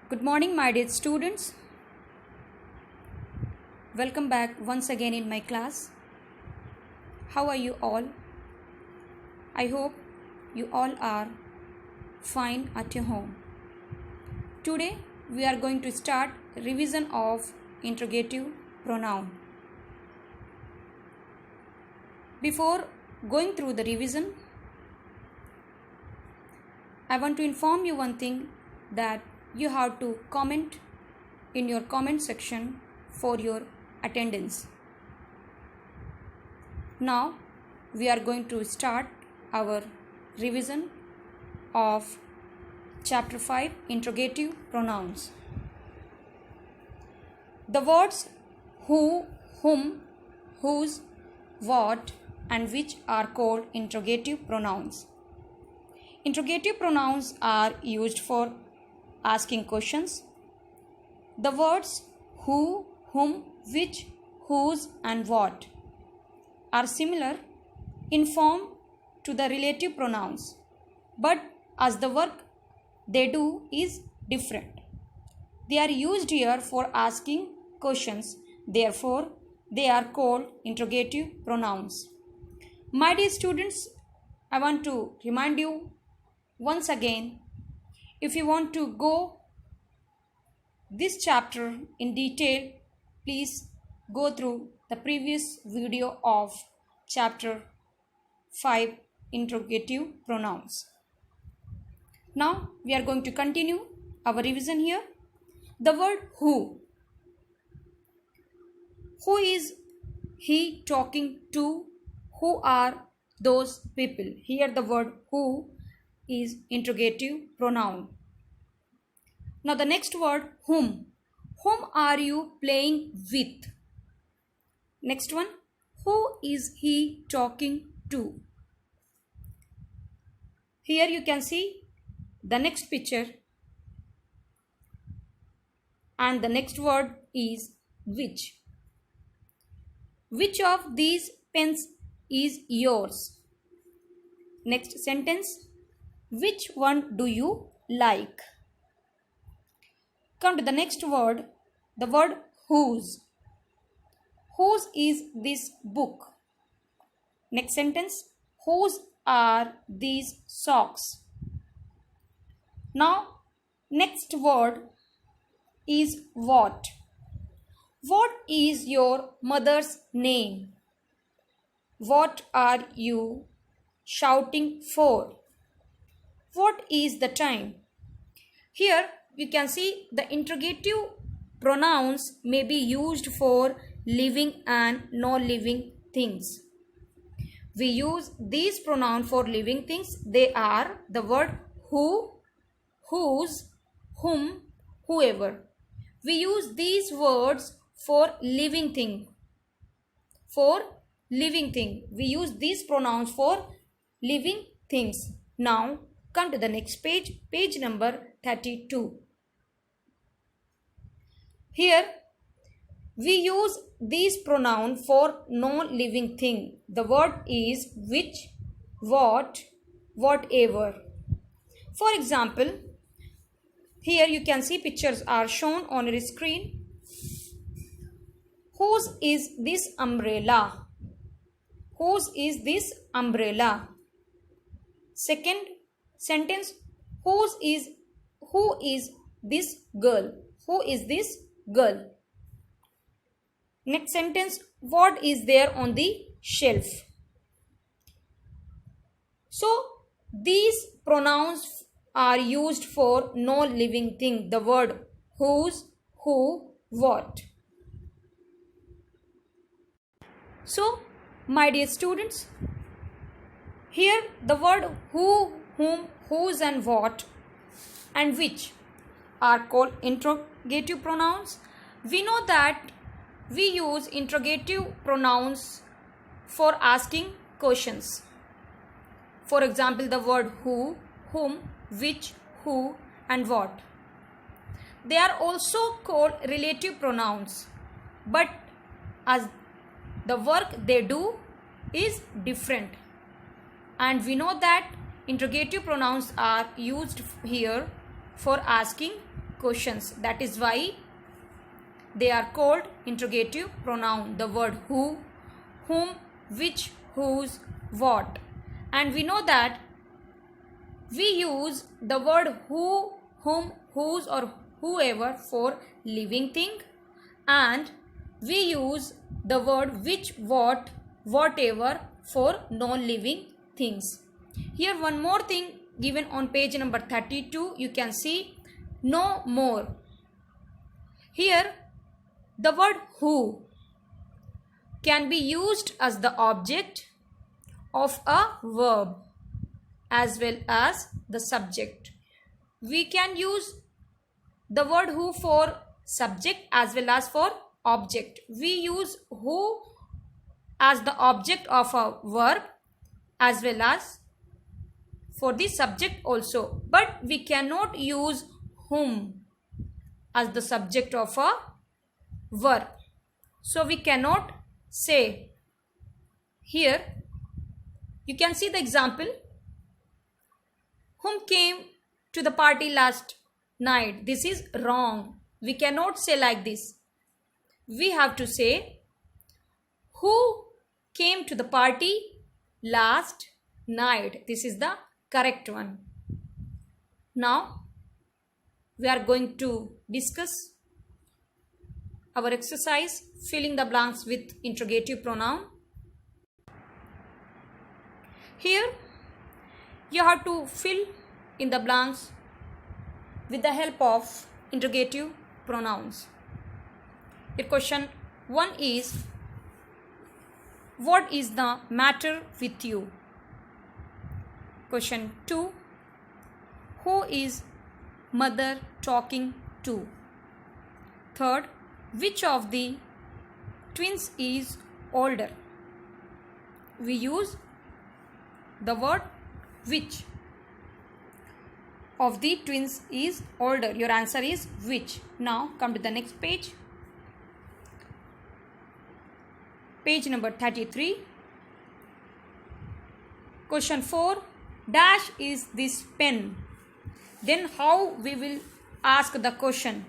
Good morning, my dear students. Welcome back once again in my class. How are you all? I hope you all are fine at your home. Today we are going to start revision of interrogative pronoun. Before going through the revision, I want to inform you one thing, that you have to comment in your comment section for your attendance. Now we are going to start our revision of chapter 5, interrogative pronouns. The words who, whom, whose, what and which are called interrogative pronouns. Interrogative pronouns are used for asking questions. The words who, whom, which, whose and what are similar in form to the relative pronouns, but as the work they do is different. They are used here for asking questions, therefore they are called interrogative pronouns. My dear students, I want to remind you once again, if you want to go this chapter in detail, please go through the previous video of chapter 5, interrogative pronouns. Now we are going to continue our revision here. The word who. Who is he talking to? Who are those people? Here the word who is interrogative pronoun. Now the next word whom. Whom are you playing with? Next one, who is he talking to? Here you can see the next picture, and the next word is which. Which of these pens is yours? Next sentence, which one do you like? Come to the next word, the word whose. Whose is this book? Next sentence, whose are these socks? Now, next word is what. What is your mother's name? What are you shouting for? What is the time? Here you can see the interrogative pronouns may be used for living and non-living things. We use these pronouns for living things. They are the word who, whose, whom, whoever. We use these words for living thing. For living thing. We use these pronouns for living things. Now come to the next page, page number 32. Here we use these pronouns for non-living thing. The word is which, what, whatever. For example, here you can see pictures are shown on your screen. Whose is this umbrella? Whose is this umbrella? Second sentence, who is this girl? Who is this girl? Next sentence, what is there on the shelf? So these pronouns are used for non-living thing. The word whose, who, what. So my dear students, here the word who, whom, whose and what and which are called interrogative pronouns. We know that we use interrogative pronouns for asking questions. For example, the word who, whom, which, who and what. They are also called relative pronouns, but as the work they do is different, and we know that interrogative pronouns are used here for asking questions. That is why they are called interrogative pronoun. The word who, whom, which, whose, what. And we know that we use the word who, whom, whose or whoever for living thing, and we use the word which, what, whatever for non-living things. Here one more thing given on page number 32, you can see no more. Here the word who can be used as the object of a verb as well as the subject. We can use the word who for subject as well as for object. We use who as the object of a verb as well as for the subject also, but we cannot use whom as the subject of a verb. So we cannot say. Here you can see the example, whom came to the party last night. This is wrong. We cannot say like this. We have to say who came to the party last night. This is the correct one. Now we are going to discuss our exercise, filling the blanks with interrogative pronoun. Here you have to fill in the blanks with the help of interrogative pronouns. Your question 1 is, what is the matter with you? Question 2, who is mother talking to? Third, which of the twins is older? We use the word which. Of the twins is older. Your answer is which. Now come to the next page. Page number 33. Question 4. Dash is this pen. Then how we will ask the question?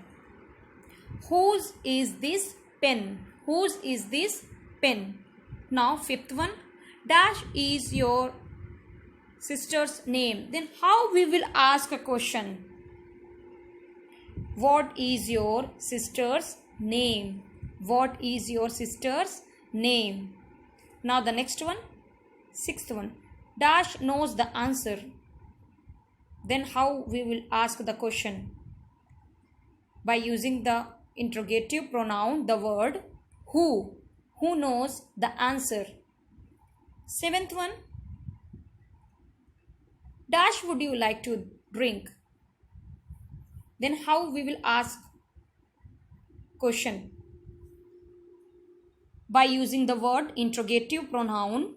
Whose is this pen? Whose is this pen? Now fifth one. Dash is your sister's name. Then how we will ask a question? What is your sister's name? What is your sister's name? Now the next one, sixth one. Dash knows the answer. Then how we will ask the question? By using the interrogative pronoun, the word who. Who knows the answer? Seventh one. Dash would you like to drink? Then how we will ask question? By using the word interrogative pronoun.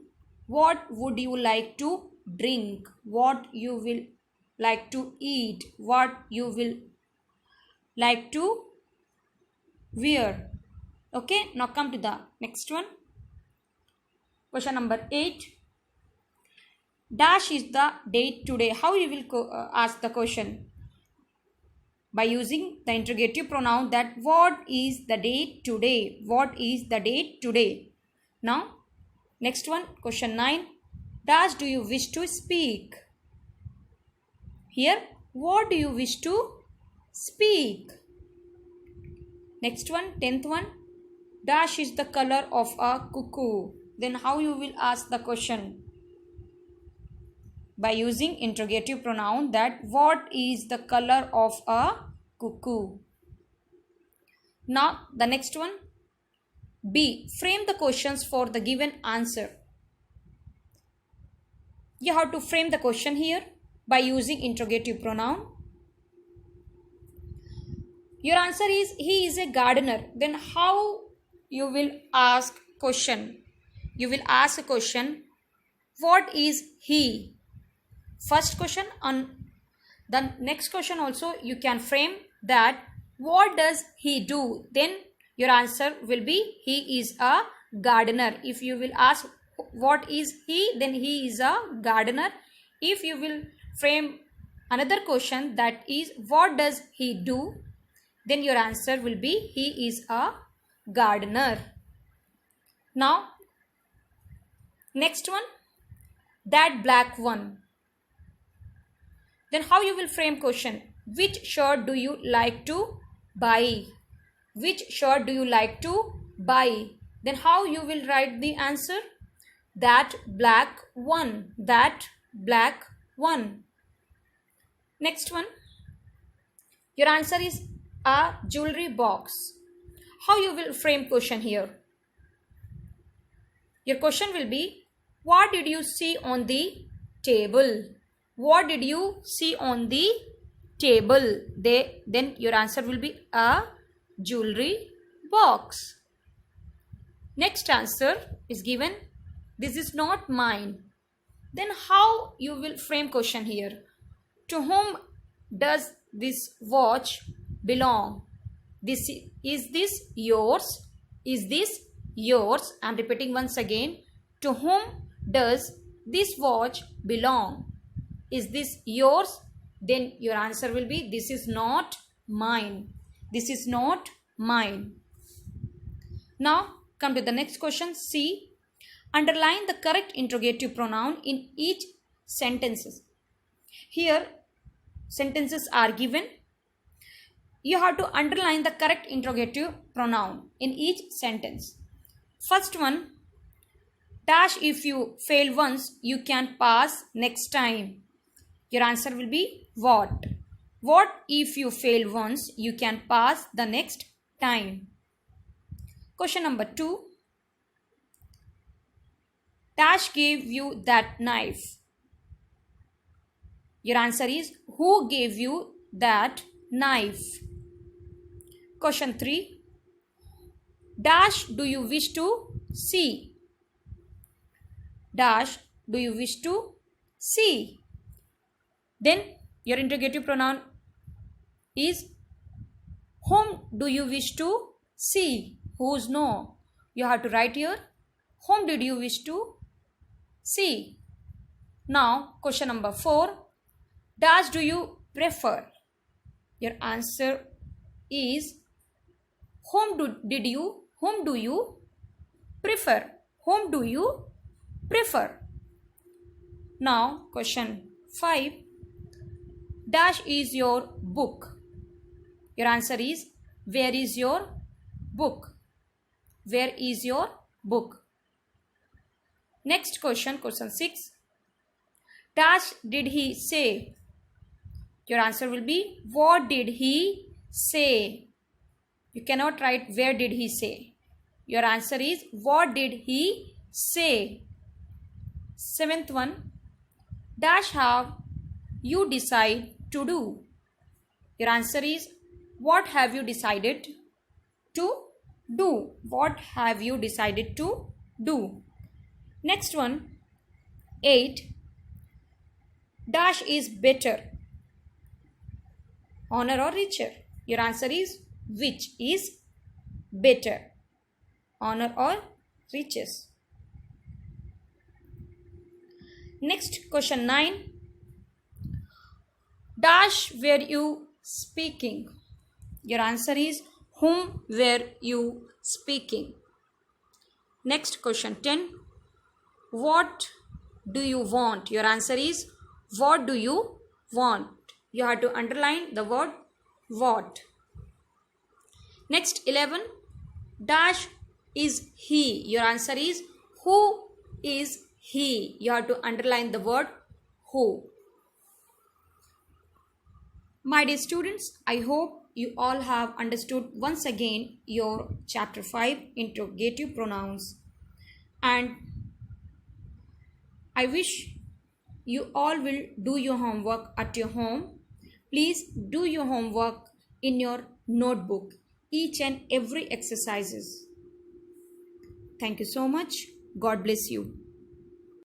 What would you like to drink? What you will like to eat? What you will like to wear? Okay, now come to the next one. Question number 8. Dash is the date today. How you will ask the question? By using the interrogative pronoun, that what is the date today? What is the date today? Now next one, question 9. Dash do you wish to speak? Here, what do you wish to speak? Next one, 10th one. Dash is the color of a cuckoo. Then how you will ask the question? By using interrogative pronoun, that what is the color of a cuckoo? Now the next one, B. Frame the questions for the given answer. You have to frame the question here by using interrogative pronoun. Your answer is he is a gardener. Then how you will ask question? You will ask a question, what is he? First question. On the next question also you can frame that what does he do? Then your answer will be he is a gardener. If you will ask what is he, then he is a gardener. If you will frame another question, that is what does he do, then your answer will be he is a gardener. Now, next one, that black one. Then how you will frame question? Which shirt do you like to buy? Which shirt do you like to buy? Then how you will write the answer? That black one. That black one. Next one. Your answer is a jewelry box. How you will frame question here? Your question will be, what did you see on the table? What did you see on the table? Then your answer will be a jewelry box. Next answer is given, this is not mine. Then how you will frame question here? To whom does this watch belong? Is this yours? Is this yours? I am repeating once again. To whom does this watch belong? Is this yours? Then your answer will be, this is not mine. This is not mine. Now come to the next question. C. Underline the correct interrogative pronoun in each sentences. Here sentences are given. You have to underline the correct interrogative pronoun in each sentence. First one, dash if you fail once, you can pass next time. Your answer will be what? What if you fail once, you can pass the next time. Question number 2. Dash gave you that knife. Your answer is, who gave you that knife? Question 3. Dash do you wish to see? Dash do you wish to see? Then your interrogative pronoun is, whom do you wish to see? Whose no? You have to write here, whom did you wish to see? Now question number 4. Dash do you prefer? Your answer is, whom do you prefer? Whom do you prefer? Now question 5. Dash is your book. Your answer is, where is your book? Where is your book? Next question, question 6. Dash did he say? Your answer will be, what did he say? You cannot write where did he say. Your answer is, what did he say? 7th one. Dash have you decide to do? Your answer is, what have you decided to do? What have you decided to do? Next one. 8. Dash is better, honor or richer? Your answer is, which is better, honor or riches? Next question 9. Dash were you speaking? Your answer is, whom were you speaking? Next question 10. What do you want? Your answer is, what do you want? You have to underline the word what. Next 11. Dash is he. Your answer is, who is he? You have to underline the word who. My dear students, I hope you all have understood once again your chapter 5 interrogative pronouns, and I wish you all will do your homework at your home. Please do your homework in your notebook, each and every exercises. Thank you so much. God bless you.